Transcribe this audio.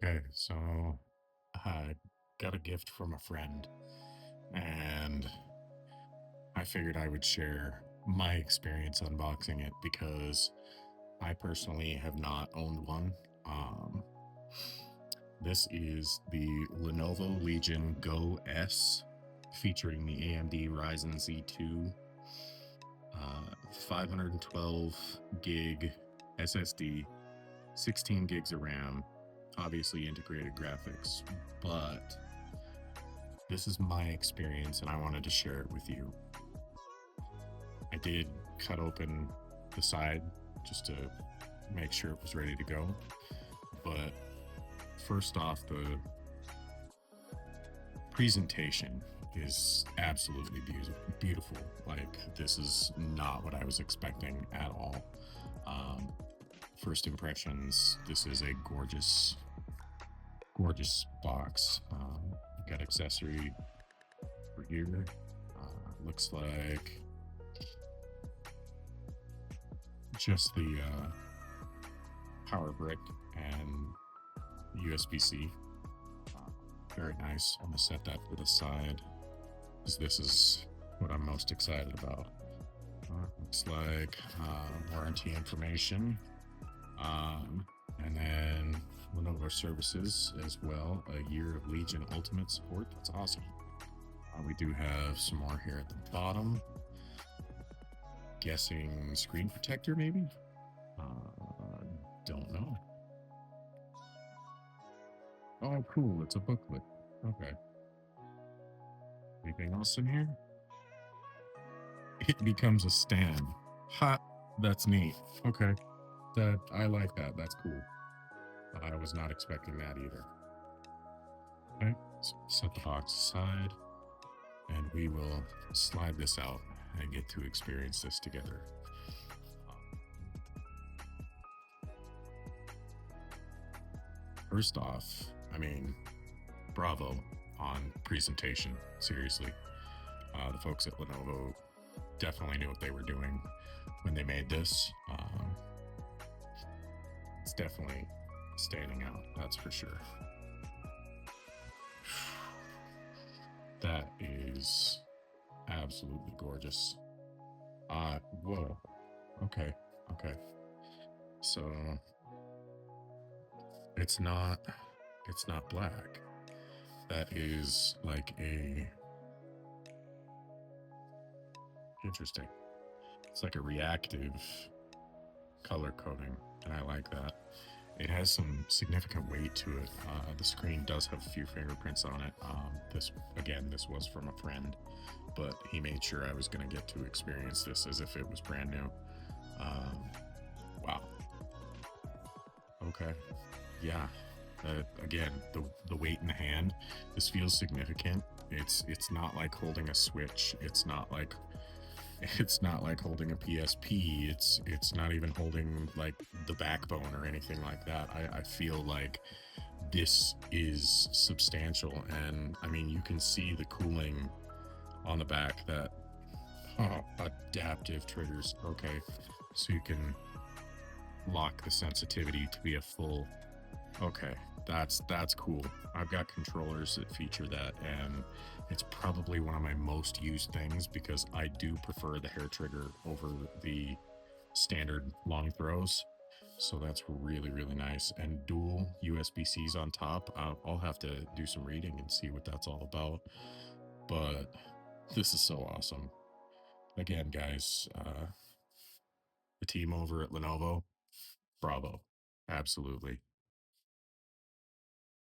Okay, so I got a gift from a friend, and I figured I would share my experience unboxing it because I personally have not owned one. Um, this is the Lenovo Legion Go S featuring the AMD Ryzen Z2 512 gig SSD, 16 gigs of RAM, obviously integrated graphics, but this is my experience and I wanted to share it with you. I did cut open the side just to make sure it was ready to go. But first off, the presentation is absolutely beautiful. Like, this is not what I was expecting at all. Um, First impressions, this is a gorgeous, gorgeous box. Got accessory for here. Looks like just the power brick and USB-C. Very nice. I'm gonna set that to the side because this is what I'm most excited about. Looks like warranty information, and then Lenovo services as well. A year of Legion Ultimate support. That's awesome. We do have some more here at the bottom. Guessing screen protector, maybe? Don't know. Oh, cool. It's a booklet. Okay. Anything else in here? It becomes a stand. Ha! That's neat. Okay. I like that. That's cool. I was not expecting that either. Okay. So set the box aside, and we will slide this out and get to experience this together. First off, I mean, bravo on presentation. Seriously. The folks at Lenovo definitely knew what they were doing when they made this. It's definitely standing out, that's for sure. That is absolutely gorgeous. Whoa. Okay. Okay. So it's not black. That is like a interesting. It's like a reactive color coding, and I like that. It has some significant weight to it. The screen does have a few fingerprints on it. This was from a friend, but he made sure I was going to get to experience this as if it was brand new. Wow. Okay. Yeah. Again, the weight in the hand. This feels significant. It's not like holding a Switch. It's not like holding a PSP. It's not even holding like the backbone or anything like that. I feel like this is substantial, and I mean, you can see the cooling on the back. That adaptive triggers. Okay, so you can lock the sensitivity to be a full. Okay, that's cool. I've got controllers that feature that, and it's probably one of my most used things because I do prefer the hair trigger over the standard long throws. So that's really, really nice. And dual USB-Cs on top. I'll have to do some reading and see what that's all about. But this is so awesome. Again, guys, the team over at Lenovo, bravo. Absolutely.